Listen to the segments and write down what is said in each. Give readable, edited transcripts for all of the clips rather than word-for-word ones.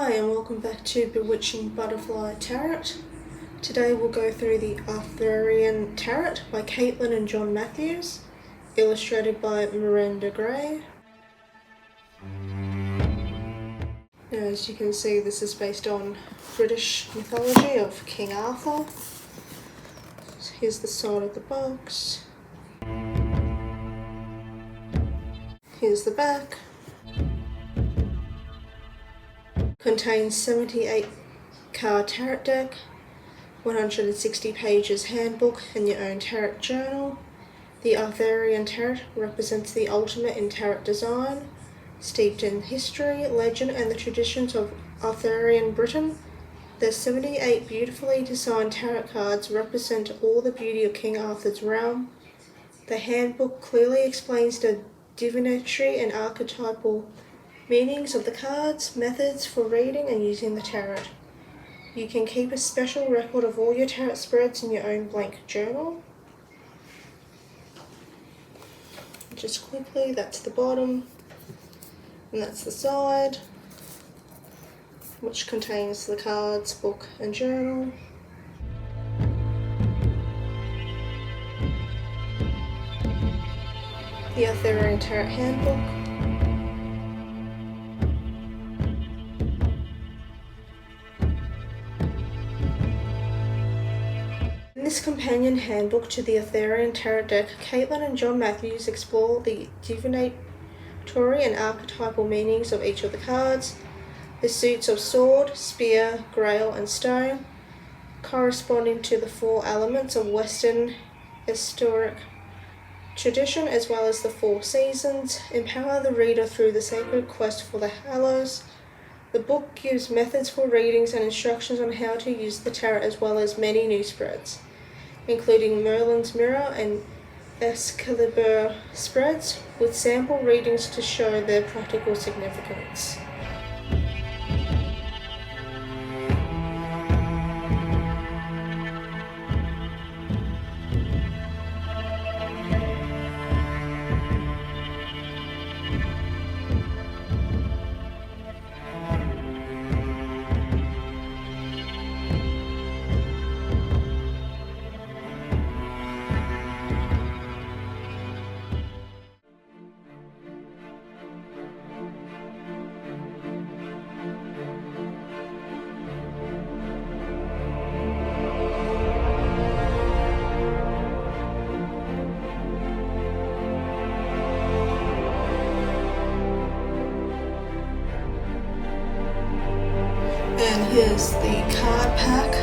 Hi and welcome back to Bewitching Butterfly Tarot. Today we'll go through the Arthurian Tarot by Caitlin and John Matthews, illustrated by Miranda Gray. As you can see, this is based on British mythology of King Arthur. So here's the side of the box. Here's the back. Contains 78 card tarot deck, 160 pages handbook and your own tarot journal. The Arthurian Tarot represents the ultimate in tarot design, steeped in history, legend and the traditions of Arthurian Britain. The 78 beautifully designed tarot cards represent all the beauty of King Arthur's realm. The handbook clearly explains the divinatory and archetypal meanings of the cards, methods for reading and using the tarot. You can keep a special record of all your tarot spreads in your own blank journal. Just quickly, that's the bottom and that's the side, which contains the cards, book and journal. The Arthurian Tarot Handbook. In this companion handbook to the Arthurian Tarot deck, Caitlin and John Matthews explore the divinatory and archetypal meanings of each of the cards, the suits of sword, spear, grail and stone, corresponding to the four elements of Western historic tradition as well as the four seasons, empower the reader through the sacred quest for the Hallows. The book gives methods for readings and instructions on how to use the tarot as well as many new spreads, including Merlin's Mirror and Excalibur spreads, with sample readings to show their practical significance. And here's the card pack.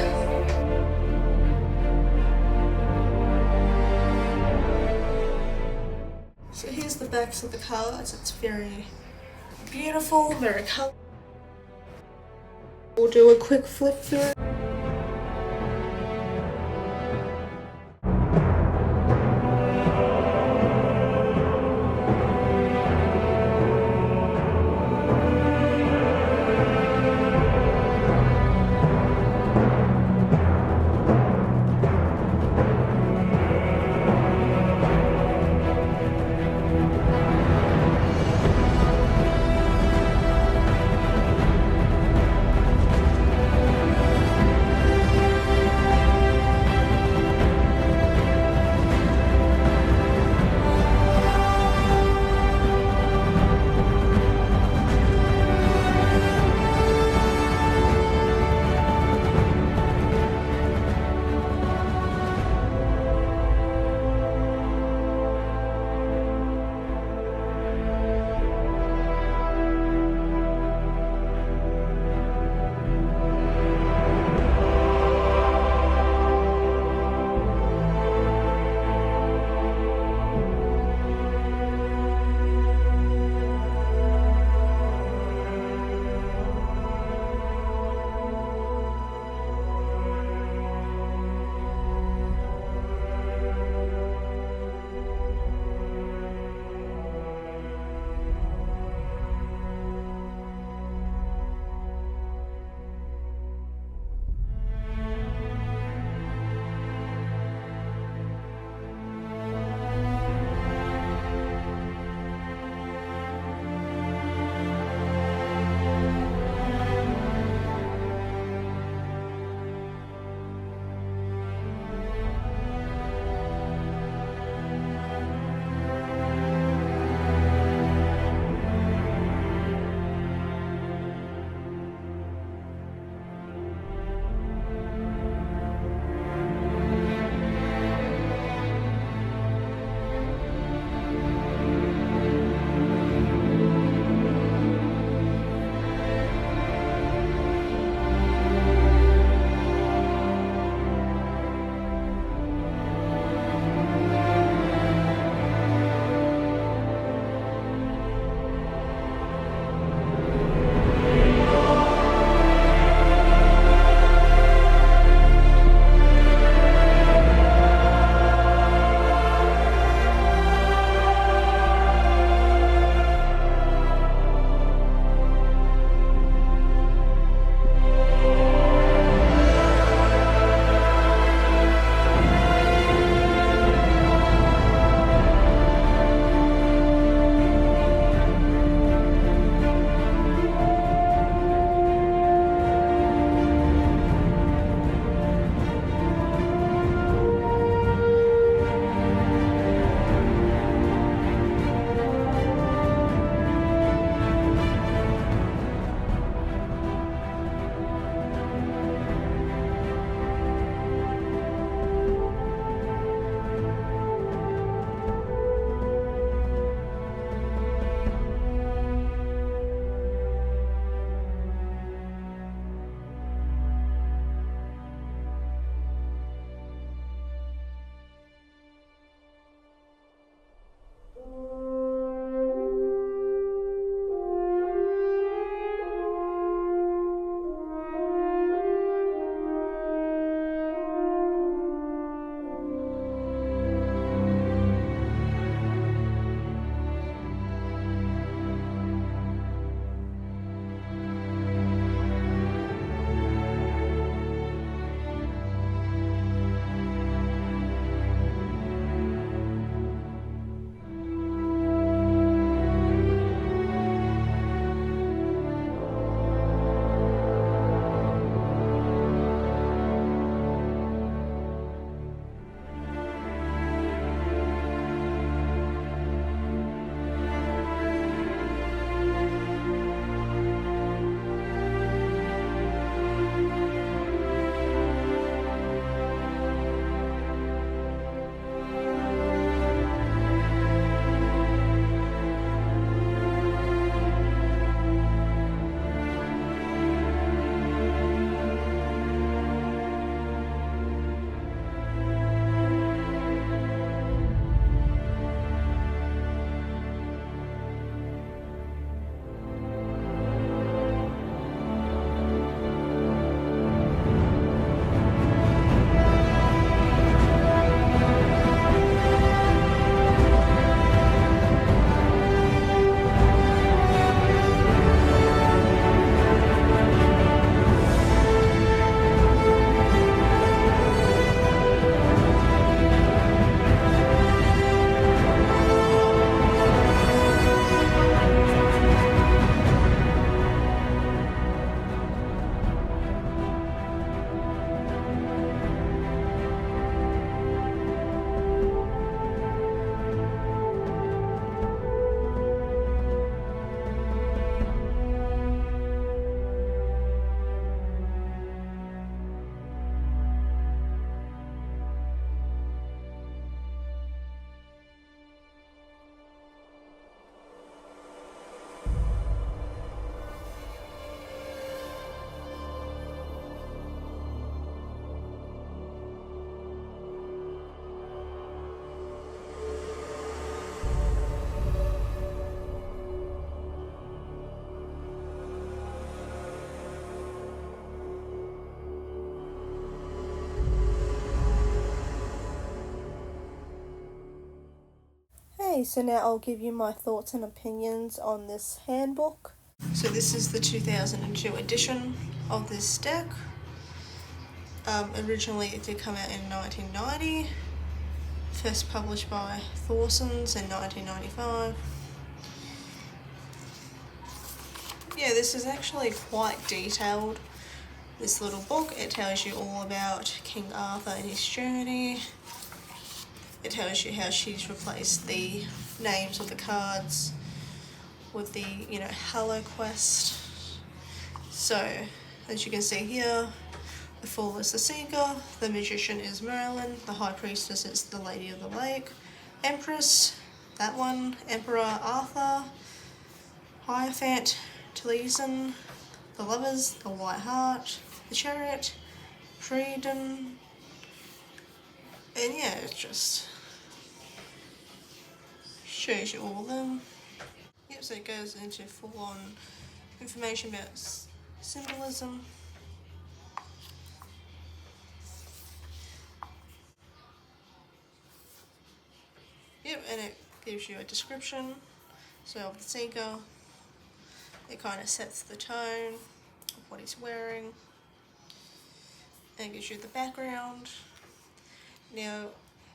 So here's the backs of the cards. It's very beautiful, very colourful. We'll do a quick flip through. Okay, so now I'll give you my thoughts and opinions on this handbook. So this is the 2002 edition of this deck. Originally it did come out in 1990, first published by Thorson's in 1995. Yeah, this is actually quite detailed, this little book. It tells you all about King Arthur and his journey. It tells you how she's replaced the names of the cards with the, Hello Quest. So, as you can see here, the Fool is the Seeker, the Magician is Merlin, the High Priestess is the Lady of the Lake, Empress, that one, Emperor Arthur, Hierophant, Taliesin, the Lovers, the White Hart, the Chariot, Freedom, and yeah, it just shows you all of them. Yep, so it goes into full-on information about symbolism. Yep, and it gives you a description. So of the Seeker, it kind of sets the tone of what he's wearing. And it gives you the background. Now,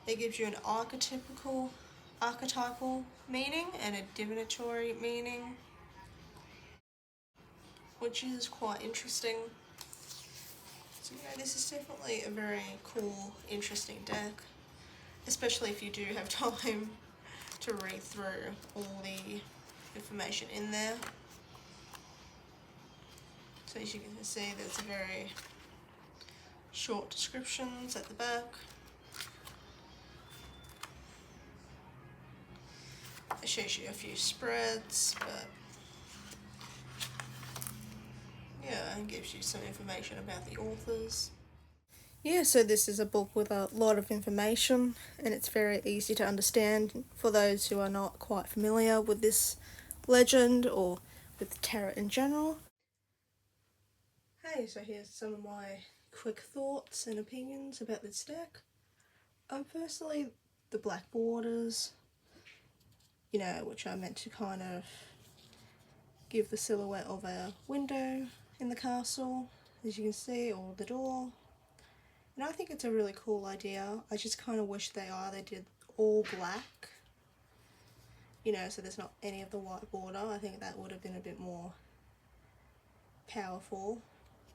it gives you an archetypal meaning and a divinatory meaning, which is quite interesting. So this is definitely a very cool, interesting deck, especially if you do have time to read through all the information in there. So as you can see, there's very short descriptions at the back. It shows you a few spreads, but yeah, it gives you some information about the authors. Yeah, so this is a book with a lot of information, and it's very easy to understand for those who are not quite familiar with this legend or with tarot in general. Hey, so here's some of my quick thoughts and opinions about this deck. Firstly, the black borders, which are meant to kind of give the silhouette of a window in the castle, as you can see, or the door. And I think it's a really cool idea. I just kind of wish they either did all black, so there's not any of the white border. I think that would have been a bit more powerful.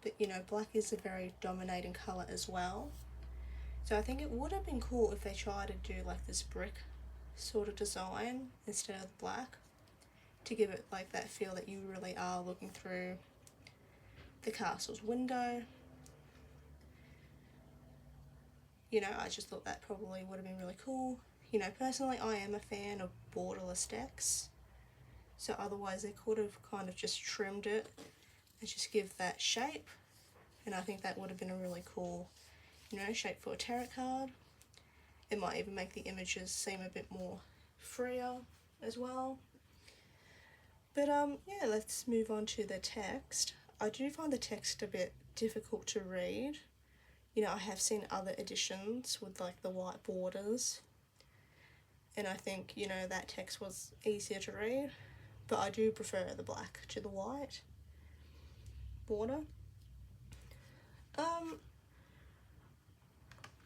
But black is a very dominating colour as well. So I think it would have been cool if they tried to do like this brick sort of design instead of the black, to give it like that feel that you really are looking through the castle's window. I just thought that probably would have been really cool. Personally I am a fan of borderless decks, so otherwise they could have kind of just trimmed it and just give that shape, and I think that would have been a really cool, shape for a tarot card. It might even make the images seem a bit more freer as well. But yeah, let's move on to the text. I do find the text a bit difficult to read. I have seen other editions with like the white borders, and I think, that text was easier to read, but I do prefer the black to the white border.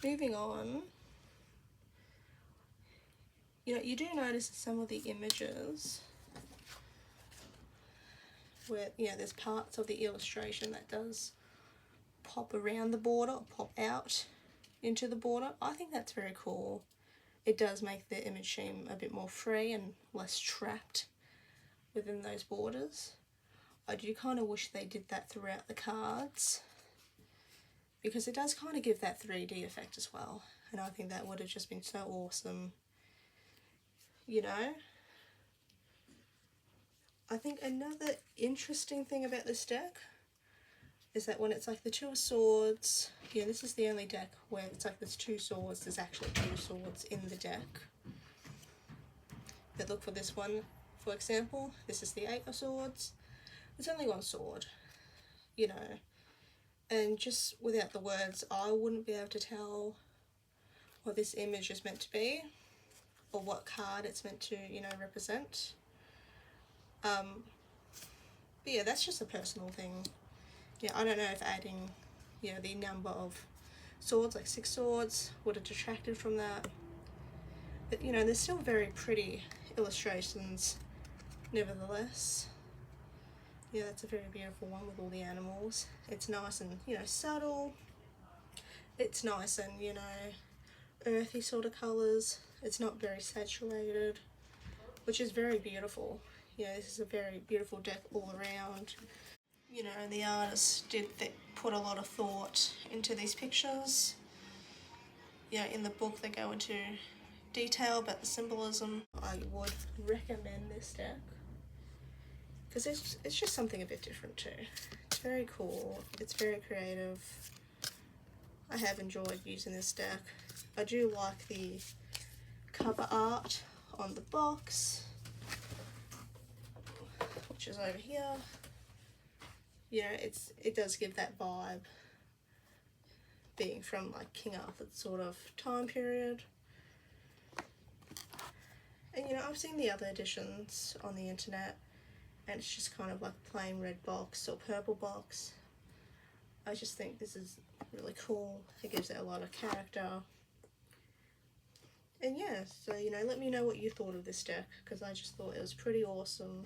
Moving on, you do notice some of the images where, there's parts of the illustration that does pop around the border or pop out into the border. I think that's very cool. It does make the image seem a bit more free and less trapped within those borders. I do kind of wish they did that throughout the cards, because it does kind of give that 3D effect as well, and I think that would have just been so awesome. I think another interesting thing about this deck is that when it's like the Two of Swords, this is the only deck where it's like there's two swords, there's actually two swords in the deck. But look, for this one, for example, this is the Eight of Swords. There's only one sword, and just without the words, I wouldn't be able to tell what this image is meant to be, or what card it's meant to, represent. But yeah, that's just a personal thing. I don't know if adding, the number of swords, like 6 swords, would have detracted from that. But, there's still very pretty illustrations, nevertheless. That's a very beautiful one with all the animals. It's nice and, subtle. It's nice and, earthy sort of colours. It's not very saturated, which is very beautiful. This is a very beautiful deck all around. The artist did put a lot of thought into these pictures. In the book they go into detail about the symbolism. I would recommend this deck because it's just something a bit different too. It's very cool, it's very creative. I have enjoyed using this deck. I do like the cover art on the box, which is over here. It does give that vibe, being from like King Arthur's sort of time period. And I've seen the other editions on the internet, and it's just kind of like plain red box or purple box. I just think this is really cool. It gives it a lot of character. And yeah, so let me know what you thought of this deck, because I just thought it was pretty awesome.